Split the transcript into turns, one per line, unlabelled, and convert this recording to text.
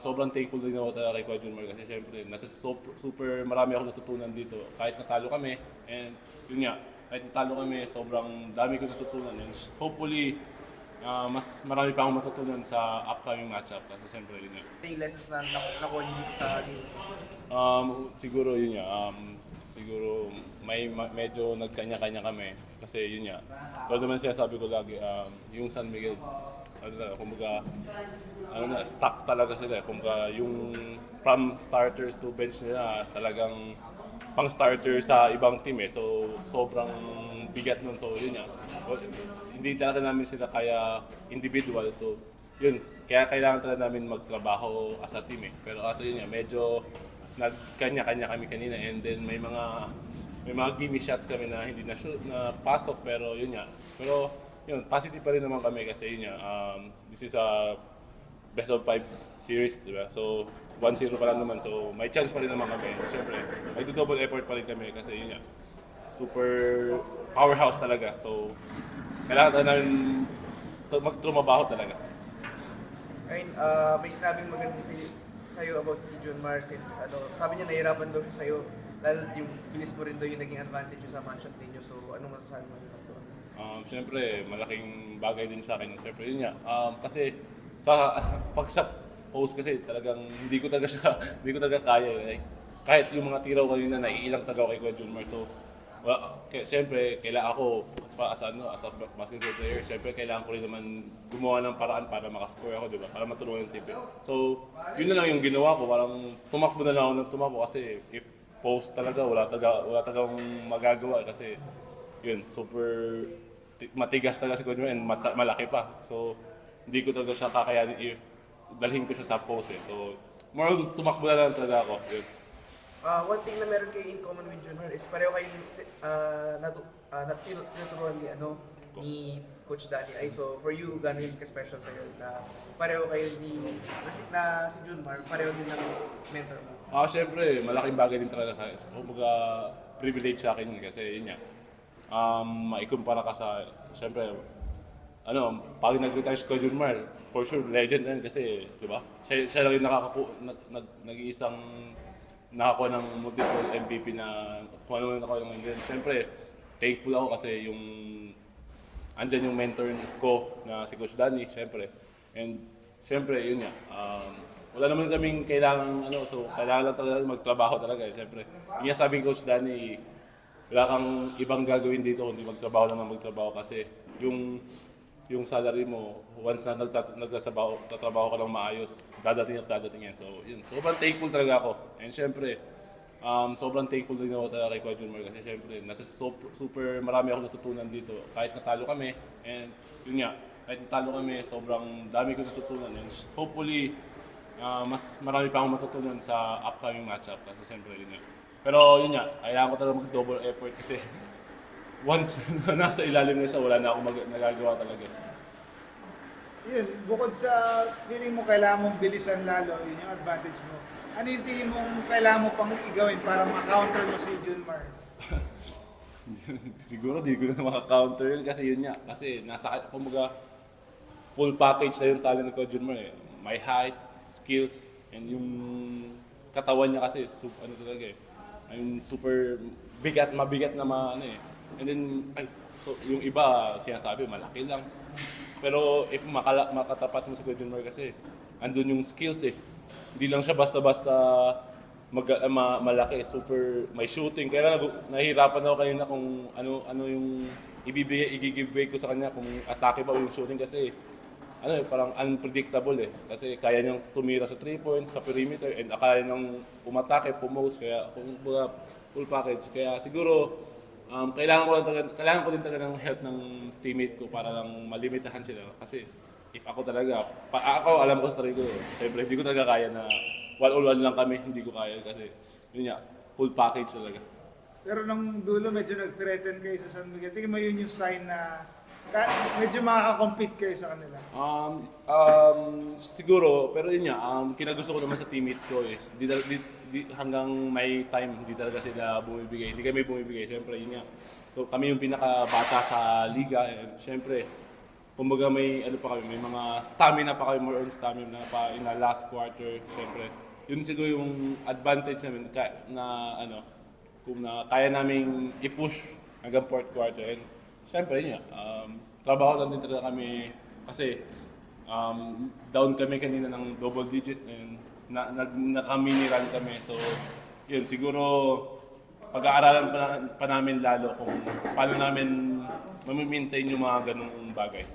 Sobrang thankful din ako talaga kay Kuya Junmar kasi syempre super marami akong natutunan dito. Kahit natalo kami and yun nga, kahit natalo kami sobrang dami ko natutunan and hopefully mas marami pa akong matutunan sa upcoming matchup kasi syempre yun nga.
Yung lessons na nakuha niyo dito sa game?
Siguro yun nga, siguro medyo nagkanya-kanya kami kasi yun nga. Pero naman sinasabi ko lagi, yung San Miguel, ano na, kumbaga, ano na, stuck talaga sila. Kumbaga, yung from starters to bench nila, talagang pang starter sa ibang team eh. So, sobrang bigat nun. So, yun nga. Hindi talaga namin sila kaya individual. So, yun. Kaya kailangan talaga namin magtrabaho as a team eh. Pero kasi yun nga, medyo nagkanya-kanya kami kanina and then may mga gimme shots kami na hindi na shoot na pasok pero yun nga. Pero yun, positive pa rin naman kami kasi yun nga, this is a best of 5 series, di ba? So 1-0 pa lang naman, so may chance pa rin naman kami. Siyempre, may double effort pa rin kami kasi yun nga, super powerhouse talaga. So kailangan talaga namin magtrumabaho talaga.
Ayun, may sinabing maganda sa'yo about si Junmar since sabi niya nahirapan daw siya sa'yo lalo yung bilis mo rin daw yung naging advantage yung sa matchup ninyo. So anong masasabi mo dito?
Siyempre, malaking bagay din sa akin. Siyempre, yun nga. Kasi pag sa post kasi talagang hindi ko talaga siya, hindi ko talaga kaya. Like, kahit yung mga tiraw ko yun na naiilang tagaw kay Kuya Junmar. So, siyempre, kailangan ako as a basketball player, siyempre kailangan ko rin naman gumawa ng paraan para makascore ako, di ba? Para matulungan yung team. So, yun na lang yung ginawa ko. Parang tumakbo na lang ako ng tumakbo kasi if post talaga, wala talagang magagawa kasi yun, super matigas talaga si Kuya and malaki pa. So, hindi ko talaga siya kakayanin if dalhin ko siya sa post eh. So, more tumakbo na lang talaga ako. Yun.
One thing na meron kayo in common with Junmar is pareho kayo natuturuan ni Coach Danny. Ay, so for you, gano'n yung ka-special sa'yo na pareho kayo na si Junmar, pareho din ng mentor mo.
Siyempre, malaking bagay din talaga sa akin. Kumbaga, privilege sa akin yun kasi yun nga. Maikumpara ka sa, siyempre, pag nag-retire si Kuya Junmar, for sure, legend yan kasi, di ba? Siya lang yung nag-iisang nakakuha ng multiple MVP na kung ano man ako yung ganyan. Siyempre, thankful ako kasi andyan yung mentor ko na si Coach Danny, siyempre. And siyempre, yun nga, wala naman kaming kailangan, so kailangan lang talaga magtrabaho talaga. Siyempre, yung nga sabi ng Coach Danny, wala kang ibang gagawin dito kundi magtrabaho lang ng magtrabaho kasi yung salary mo, once na tatrabaho ka ng maayos, dadating at dadating yan. So, yun. Sobrang thankful talaga ako. And syempre, sobrang thankful din ako talaga kay Kuya Junmar kasi syempre, super marami akong natutunan dito. Kahit natalo kami, and yun nga, kahit natalo kami, sobrang dami ko natutunan. And hopefully, mas marami pa akong matutunan sa upcoming matchup kasi syempre, yun nga. Pero yun nga, kailangan ko talaga mag-double effort kasi once nasa ilalim na siya, wala na akong nagagawa talaga.
Yun, bukod sa feeling mo kailangan mong bilisan lalo, yun yung advantage mo. Ano yung tingin mong kailangan mo pang igawin para ma-counter mo si Junmar?
Siguro di ko na maka-counter yun kasi yun nga. Kasi kumbaga, full package na yung talent ko, Junmar eh. My height, skills, and yung katawan niya kasi, talaga eh. I mean, super mabigat na And then, so yung iba, sinasabi, malaki lang. Pero if makatapat mo si Kuya Junmar kasi, andun yung skills eh. Hindi lang siya basta-basta malaki, super may shooting. Kaya nahihirapan ako kanina kung ano yung i-give ko sa kanya, kung atake ba o yung shooting kasi parang unpredictable eh. Kasi kaya niyang tumira sa 3 points, sa perimeter, and kaya niyang umatake, pumost, kaya kung full package. Kaya siguro, kailangan ko din talaga ng help ng teammate ko para lang malimitahan sila. Kasi if ako talaga, alam ko sa sarili ko, siyempre hindi ko talaga kaya na one-on-one lang kami, hindi ko kaya kasi yun nga, full package talaga.
Pero nung dulo medyo nag-threaten kayo sa San Miguel. Tingin mo yun yung sign na medyo makaka-compete kayo sa kanila?
Siguro, pero yun nga, kinagusto ko naman sa teammate ko is hanggang may time, hindi talaga sila bumibigay. Hindi kami bumibigay, syempre yun nga. So, kami yung pinakabata sa liga, and syempre, kumbaga may ano pa kami, may mga stamina pa kami, more on stamina pa in the last quarter, syempre. Yun siguro yung advantage namin na ano, kung na kaya naming i-push hanggang fourth quarter. And syempre yun nga, trabaho lang din talaga kami kasi down kami kanina ng double digit and naka-mini run kami. So yun, siguro pag-aaralan pa namin lalo kung paano namin mamimaintain yung mga ganung bagay.